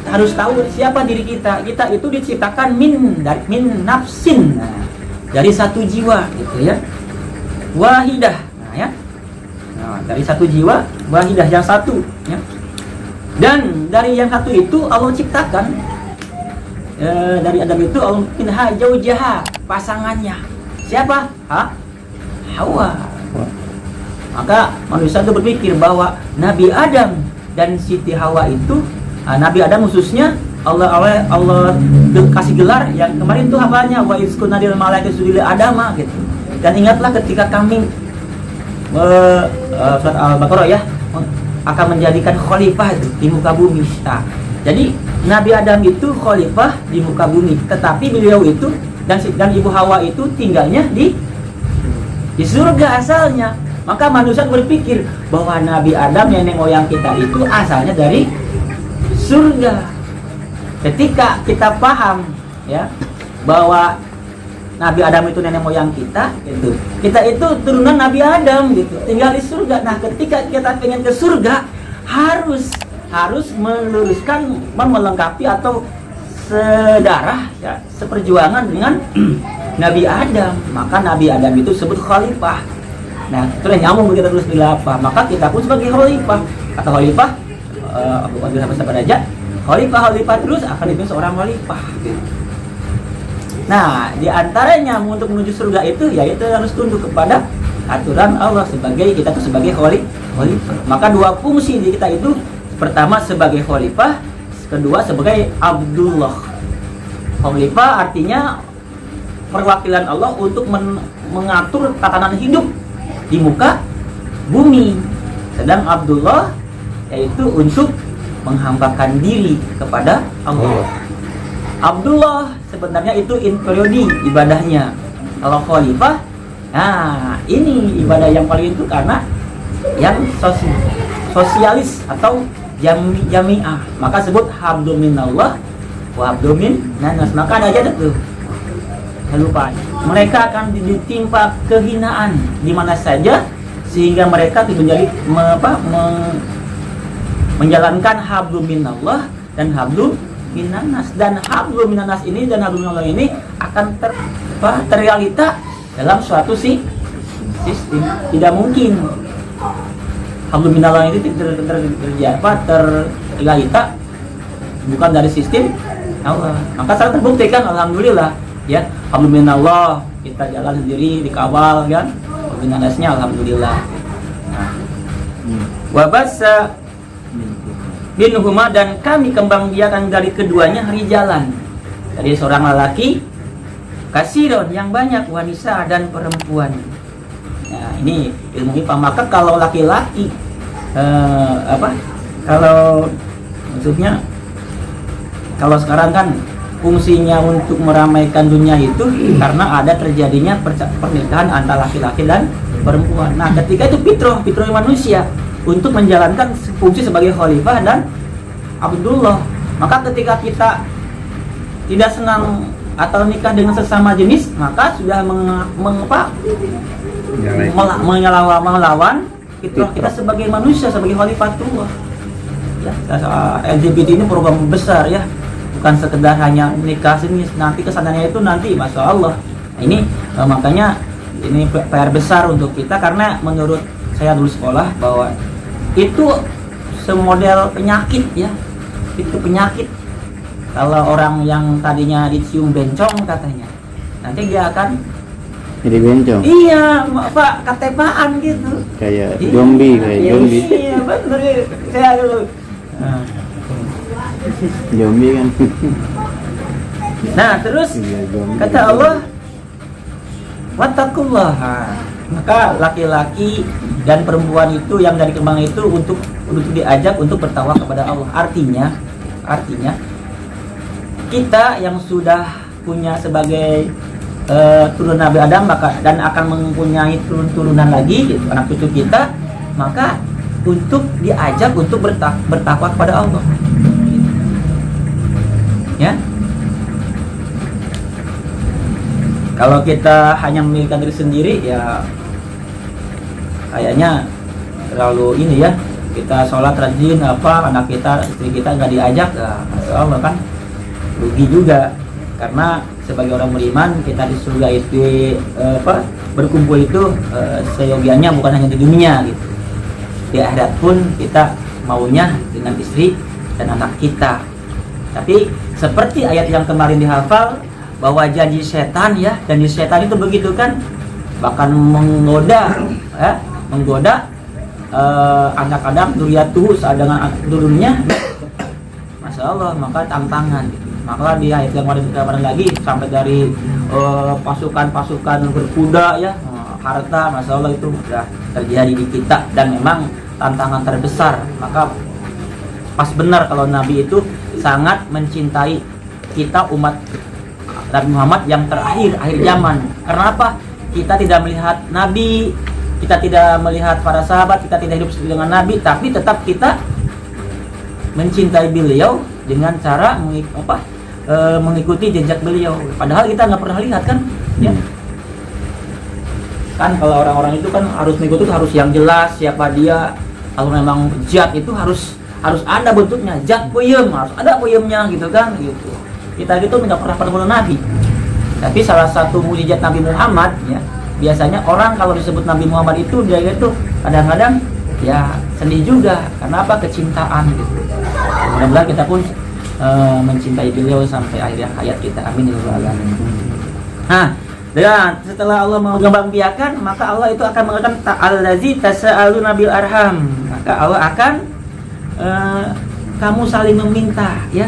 harus tahu siapa diri kita. Kita itu diciptakan min nafsin, nah, dari satu jiwa gitu ya, wahidah, nah, ya, nah, dari satu jiwa wahidah yang satu ya. Dan dari yang satu itu Allah ciptakan, dari Adam itu Allah minha zaujaha, pasangannya siapa? Hawa. Maka manusia itu berpikir bahwa Nabi Adam dan Siti Hawa itu, Nabi Adam khususnya Allah kasih gelar yang kemarin tuh hafalnya, wa izkunadil malaikatu sujudil adama gitu. Dan ingatlah ketika kami surat Al-Baqarah ya, akan menjadikan khalifah itu di muka bumi. Nah, jadi Nabi Adam itu khalifah di muka bumi, tetapi beliau itu dan Ibu Hawa itu tinggalnya di surga asalnya. Maka manusia berpikir bahwa Nabi Adam, nenek moyang kita itu asalnya dari surga. Ketika kita paham ya bahwa Nabi Adam itu nenek moyang kita gitu, kita itu turunan Nabi Adam gitu, tinggal di surga. Nah, ketika kita pengen ke surga, harus meluruskan, melengkapi atau sedarah ya, seperjuangan dengan Nabi Adam. Maka Nabi Adam itu disebut khalifah. Nah, itu yang nyambung kita terus dilapah. Maka kita pun sebagai khalifah. Kata khalifah, Abu Qadir Habib Raja, khalifah terus akan dipimpin seorang khalifah. Nah, diantaranya untuk menuju surga itu, yaitu harus tunduk kepada aturan Allah sebagai kita itu sebagai khalifah. Maka dua fungsi di kita itu, pertama sebagai khalifah, kedua sebagai Abdullah. Khalifah artinya perwakilan Allah untuk mengatur tatanan hidup di muka bumi. Sedang Abdullah yaitu untuk menghambakan diri kepada Allah. Abdullah sebenarnya itu periodi ibadahnya. Kalau khalifah, nah ini ibadah yang paling itu karena yang sosialis atau jami'ah. Maka sebut hablu minallah wa hablu minannas. Maka ada aja tuh. Saya lupa. Mereka akan ditimpa kehinaan di mana saja sehingga mereka menjadi menjalankan hablu minallah dan hablu minanas. Dan hablu minanas ini dan hablu minallah ini akan terrealita dalam suatu sistem. Tidak mungkin hablu minallah ini terrealita bukan dari sistem Allah. Maka sangat terbuktikan alhamdulillah ya, hablu minallah kita jalan sendiri dikawal kan, hablu minanasnya alhamdulillah. Wabasa binhuma, dan kami kembang biakan dari keduanya rijalan, dari seorang lelaki, kasiron yang banyak, wanita dan perempuan. Nah, ini ilmu IPA. Maka kalau laki-laki kalau maksudnya kalau sekarang kan fungsinya untuk meramaikan dunia itu karena ada terjadinya pernikahan antara laki-laki dan perempuan. Nah, ketika itu fitrah manusia untuk menjalankan fungsi sebagai khalifah dan Abdullah. Maka ketika kita tidak senang atau nikah dengan sesama jenis, maka sudah melawan fitrah kita sebagai manusia, sebagai khalifatullah. Ya, LGBT ini program besar ya, bukan sekedar hanya nikah sini, nanti kesananya itu nanti masya Allah. Ini makanya ini PR besar untuk kita, karena menurut saya dulu sekolah bahwa itu semodel penyakit ya, itu penyakit. Kalau orang yang tadinya dicium bencong katanya, nanti dia akan jadi bencong. Iya, Pak, ketepaan gitu. Kayak zombie, zombie. Iya, benar. Saya dulu. Zombie kan. Nah, terus kata Allah, wattaqullah. Maka laki-laki dan perempuan itu yang dari kembang itu untuk diajak untuk bertakwa kepada Allah. Artinya kita yang sudah punya sebagai turunan Nabi Adam dan akan mempunyai turunan lagi gitu, anak cucu kita, maka untuk diajak untuk bertakwa kepada Allah. Ya. Kalau kita hanya memikirkan diri sendiri ya kayaknya terlalu ini ya, kita sholat rajin anak kita, istri kita nggak diajak, Masya Allah kan rugi juga, karena sebagai orang beriman kita di surga itu berkumpul itu seyogianya bukan hanya di dunia gitu. Di akhirat pun kita maunya dengan istri dan anak kita. Tapi seperti ayat yang kemarin dihafal bahwa janji setan ya, janji setan itu begitu kan, bahkan menggoda anak Adam duriyatuhu dengan turunnya. Masya Allah, maka tantangan gitu. Maka di ayat yang kemarin lagi sampai dari pasukan-pasukan berkuda ya, harta, Masya Allah itu sudah terjadi di kita, dan memang tantangan terbesar. Maka pas benar kalau Nabi itu sangat mencintai kita umat Nabi Muhammad yang terakhir, akhir zaman. Kenapa? Kita tidak melihat Nabi, kita tidak melihat para sahabat, kita tidak hidup dengan Nabi, tapi tetap kita mencintai beliau dengan cara mengikuti jejak beliau. Padahal kita nggak pernah lihat kan, ya. Kan kalau orang-orang itu kan harus mengikuti, harus yang jelas siapa dia. Kalau memang zat itu harus ada bentuknya, zat peyem, harus ada peyemnya gitu kan, gitu. Kita gitu nggak pernah ketemu Nabi. Tapi salah satu mukjizat Nabi Muhammad ya, biasanya orang kalau disebut Nabi Muhammad itu dia itu kadang-kadang ya sedih juga. Karena apa? Kecintaan gitu. Mudah-mudahan kita pun mencintai beliau sampai akhir hayat kita. Amin ya rabbal alamin. Nah, dan setelah Allah mengembangbiakan, maka Allah itu akan mengatakan ta'allazi tasa'aluna bil arham. Maka Allah akan kamu saling meminta ya,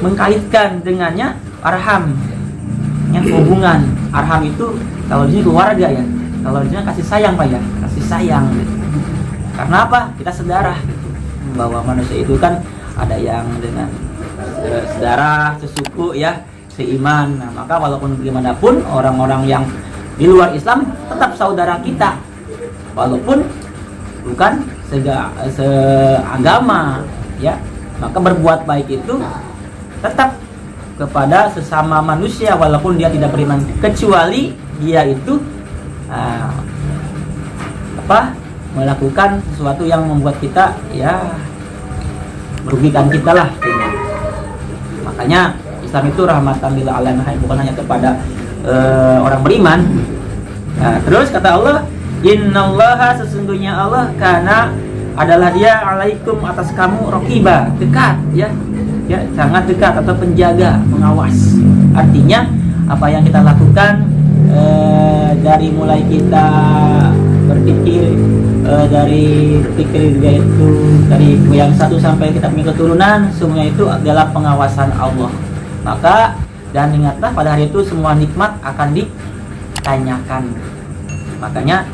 mengkaitkan dengannya arham. Ya, hubungan. Arham itu kalau di sini keluarga ya. Kalau di sini kasih sayang Pak ya, kasih sayang gitu. Karena apa? Kita sedarah gitu. Bahwa manusia itu kan ada yang dengan sedarah, sesuku ya, seiman. Nah, maka walaupun bagaimanapun orang-orang yang di luar Islam tetap saudara kita, walaupun bukan seagama ya. Maka berbuat baik itu tetap kepada sesama manusia walaupun dia tidak beriman, kecuali dia itu melakukan sesuatu yang membuat kita ya merugikan kita lah. Makanya Islam itu rahmatan lil alamin, bukan hanya kepada orang beriman. Nah, terus kata Allah, innallaha, sesungguhnya Allah, karena adalah dia alaikum, atas kamu, rokiba, dekat ya, sangat dekat atau penjaga, pengawas. Artinya apa yang kita lakukan dari mulai kita berpikir, dari pikir itu dari yang satu sampai kita punya keturunan, semuanya itu adalah pengawasan Allah. Maka dan ingatlah pada hari itu semua nikmat akan ditanyakan. Makanya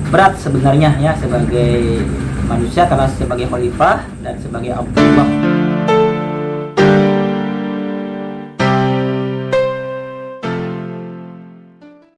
berat sebenarnya ya sebagai manusia, karena sebagai khalifah dan sebagai Abdullah